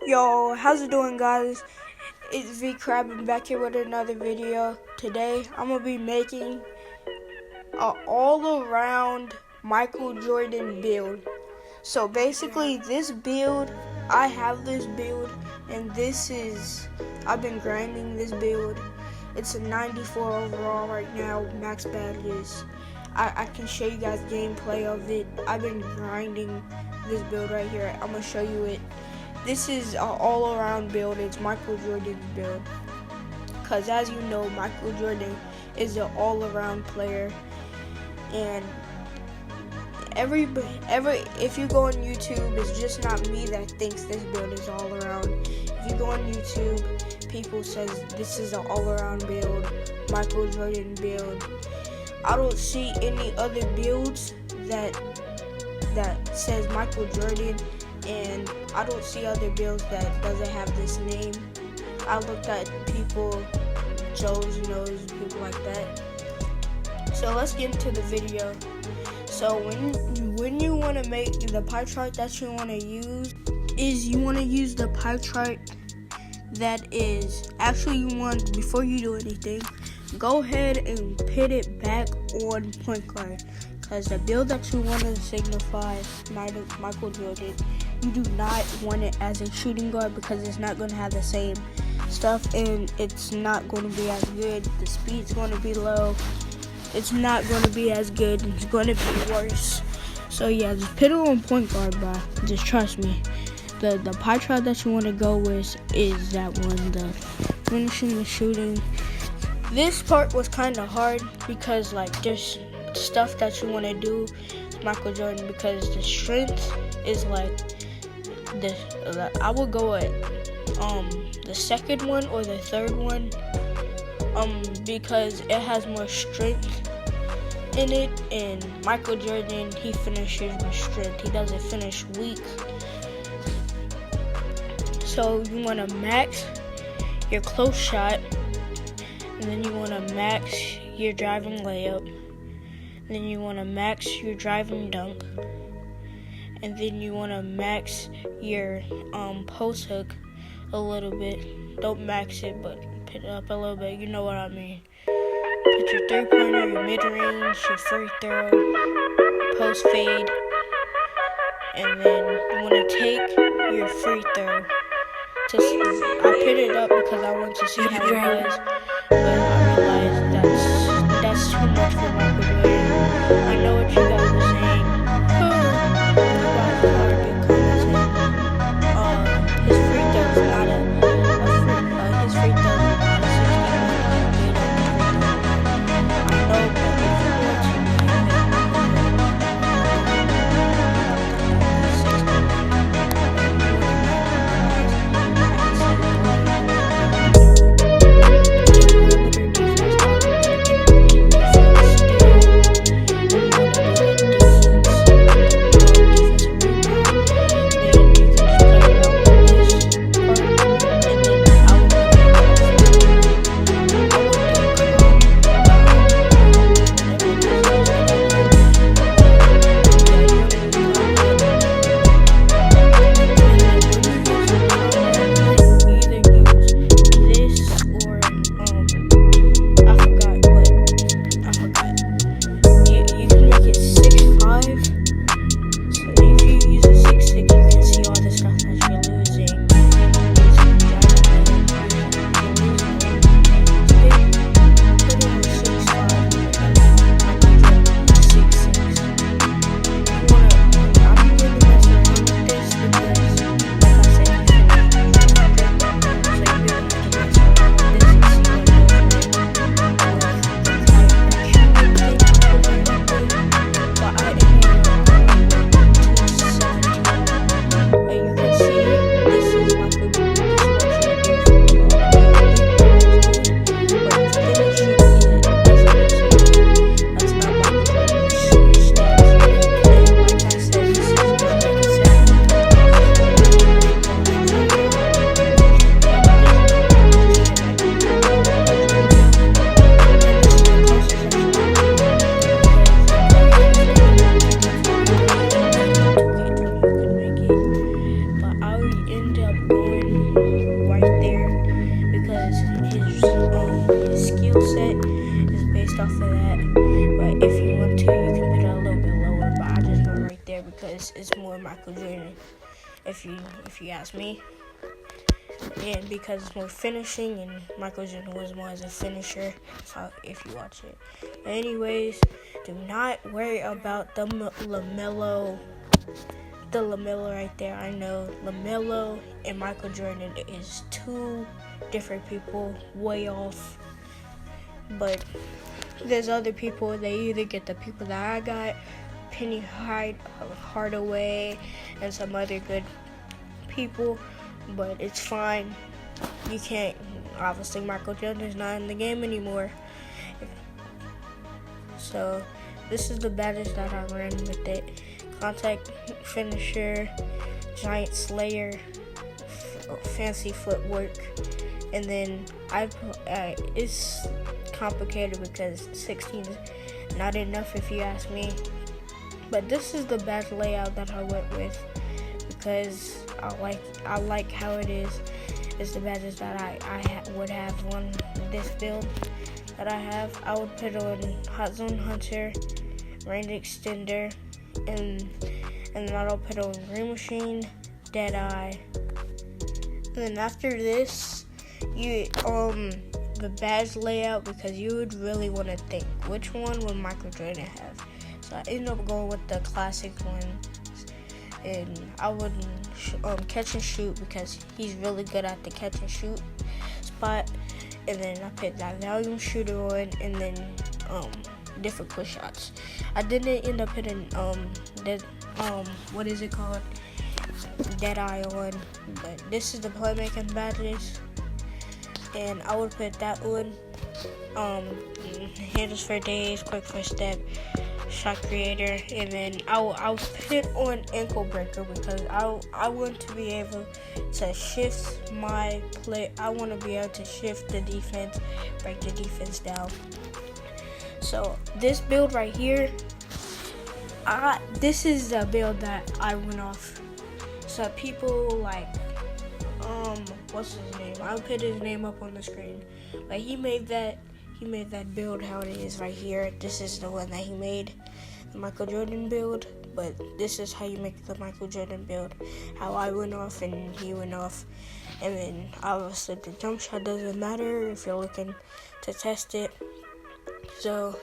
Yo, how's it doing, guys? It's V Crab and back here with another video. Today, I'm gonna be making an all-around Michael Jordan build. So basically, this build, I have this build, and I've been grinding this build. It's a 94 overall right now, max badges. I can show you guys gameplay of it. I've been grinding this build right here. I'm gonna show you it. This is an all-around build. It's Michael Jordan's build. Because as you know, Michael Jordan is an all-around player. And if you go on YouTube, it's just not me that thinks this build is all-around. If you go on YouTube, people says this is an all-around build, Michael Jordan build. I don't see any other builds that says Michael Jordan, and I don't see other builds that doesn't have this name. I looked at people, Joe's knows, people like that. So let's get into the video. So when you want to make the pie chart that you want to use, you want to use the pie chart that is actually before you do anything, go ahead and put it back on point guard. Because the build that you want to signify Michael Jordan, you do not want it as a shooting guard because it's not going to have the same stuff and it's not going to be as good. The speed's going to be low. It's not going to be as good. It's going to be worse. So yeah, just put it on point guard, bro. Just trust me. The pie chart that you want to go with is that one, the finishing the shooting. This part was kind of hard because there's stuff that you want to do with Michael Jordan, because the strength is I would go at the second one or the third one because it has more strength in it, and Michael Jordan, he finishes with strength. He doesn't finish weak. So you want to max your close shot, and then you want to max your driving layup. Then you want to max your driving dunk, and then you want to max your post hook a little bit. Don't max it, but put it up a little bit. You know what I mean. Put your three-pointer, your mid-range, your free throw, post fade, and then you want to take your free throw. I put it up because I want to see how it was, but I realized that's too much for Michael Jordan. I know what you guys are saying. His free throw is not a 61 good. I know, but if you want to if you ask me. And because it's more finishing, and Michael Jordan was more as a finisher, if you watch it. Anyways, do not worry about the LaMelo right there. I know LaMelo and Michael Jordan is two different people, way off. But there's other people. They either get the people that I got, Penny Hardaway, and some other good people. But it's fine. You can't. Obviously, Michael Jordan is not in the game anymore. So this is the baddest that I ran with it. Contact finisher, giant slayer, fancy footwork, and then it's complicated because 16 is not enough if you ask me. But this is the best layout that I went with because I like how it is. It's the baddest that I would have on this build that I have. I would put on Hot Zone Hunter, Range Extender, and then I'll put on Green Machine, Deadeye. And then after this, the badge layout, because you would really want to think which one would Michael Jordan have. So I ended up going with the classic ones, and I would catch and shoot because he's really good at the catch and shoot spot. And then I put that volume shooter on, and then different quick shots. I didn't end up putting what is it called, Deadeye on, but this is the playmaking badges, and I would put that on. Handles for days, quick first step, shot creator, and then I'll put it on ankle breaker because I want to be able to shift my play. I want to be able to shift the defense, break the defense down. So this build right here, this is the build that I went off. So people like, what's his name? I'll put his name up on the screen. Like he made that build how it is right here. This is the one that he made, the Michael Jordan build. But this is how you make the Michael Jordan build. How I went off and he went off. And then obviously the jump shot doesn't matter if you're looking to test it. So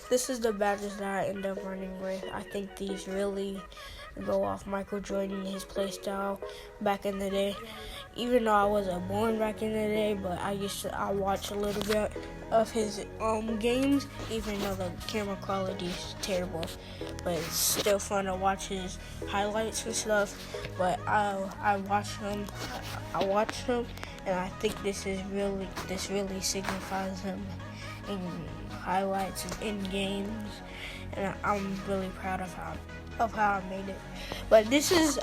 this is the badges that I end up running with. I think these really go off Michael Jordan, his play style back in the day. Even though I wasn't born back in the day, but I watched a little bit of his games, even though the camera quality is terrible. But it's still fun to watch his highlights and stuff. But I watched him, and I think this really signifies him in highlights and in games, and I'm really proud of how I made it. But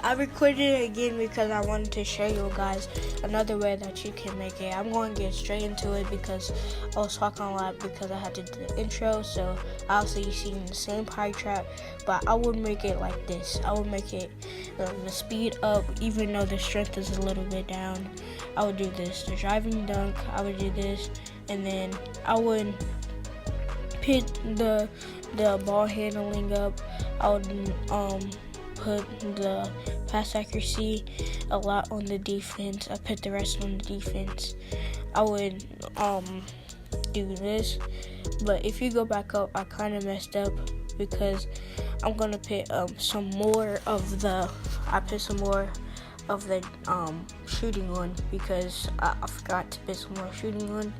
I recorded it again because I wanted to show you guys another way that you can make it. I'm going to get straight into it because I was talking a lot because I had to do the intro. So obviously you see the same pie chart, but I would make it like this. I would make it the speed up, even though the strength is a little bit down. I would do this, the driving dunk. I would do this, and then I would put the ball handling up. I would put the pass accuracy a lot on the defense. I put the rest on the defense. I would do this, but if you go back up, I kind of messed up because I'm gonna put some more of the shooting on because I forgot to put some more shooting on.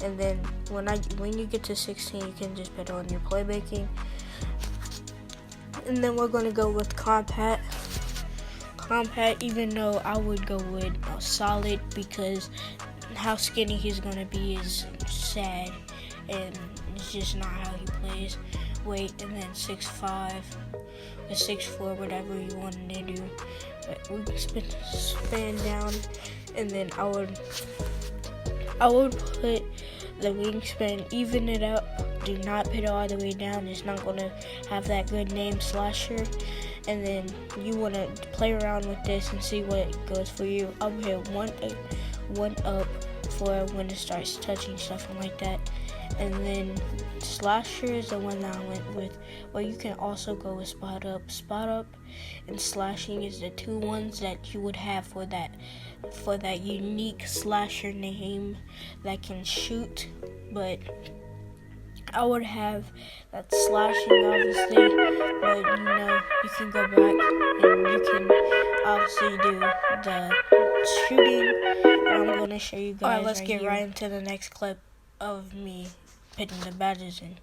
And then when you get to 16, you can just put on your playmaking. And then we're going to go with compact, even though I would go with solid because how skinny he's going to be is sad, and it's just not how he plays. Weight, and then 6'5", or 6'4", whatever you wanted to do. But we can span down, and then I would put the wingspan, even it up. Do not put it all the way down. It's not going to have that good name, Slasher. And then you want to play around with this and see what goes for you. I'll hit one up for when it starts touching stuff and like that. And then slasher is the one that I went with. But you can also go with spot up. Spot up and slashing is the two ones that you would have for that unique slasher name that can shoot. But I would have that slashing, obviously, but you can go back and you can obviously do the shooting. And I'm going to show you guys. Alright, let's get right into the next clip of me putting the badges in.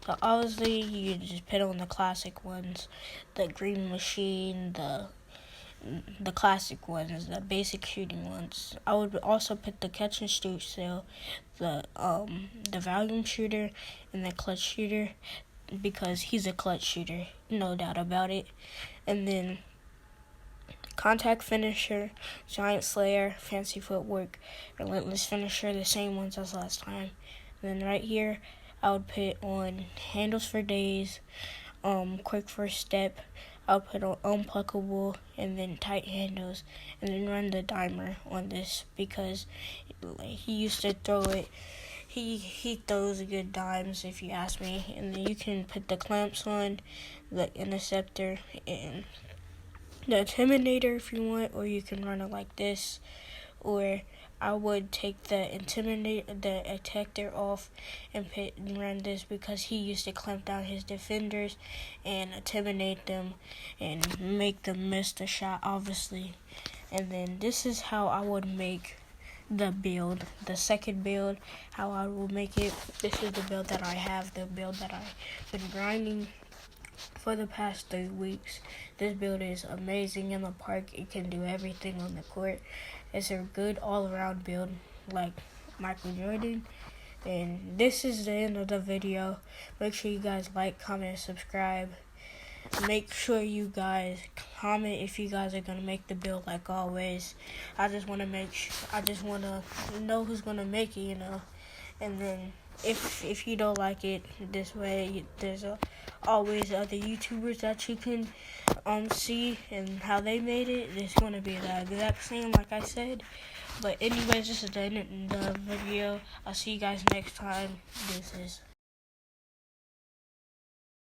So obviously, you just put on the classic ones, the green machine, the classic ones, the basic shooting ones. I would also put the catch and shoot still, the volume shooter and the clutch shooter, because he's a clutch shooter, no doubt about it. And then contact finisher, giant slayer, fancy footwork, relentless finisher, the same ones as last time. And then right here, I would put on handles for days, quick first step. I'll put on unpluckable and then tight handles, and then run the dimer on this because he used to throw it. He throws good dimes, if you ask me. And then you can put the clamps on, the interceptor, and the intimidator if you want, or you can run it like this. Or I would take the detector off and run this because he used to clamp down his defenders and intimidate them and make them miss the shot, obviously. And then this is how I would make the build, the second build, how I will make it. This is the build that I have, the build that I've been grinding for the past 3 weeks. This build is amazing in the park. It can do everything on the court. It's a good all-around build like Michael Jordan. And this is the end of the video. Make sure you guys like, comment, and subscribe. Make sure you guys comment if you guys are gonna make the build like always. I just want to know who's gonna make it, And then if you don't like it this way, there's always other YouTubers that you can see and how they made it. It's gonna be the exact same, like I said. But anyways, this is the end of the video. I'll see you guys next time. Deuces.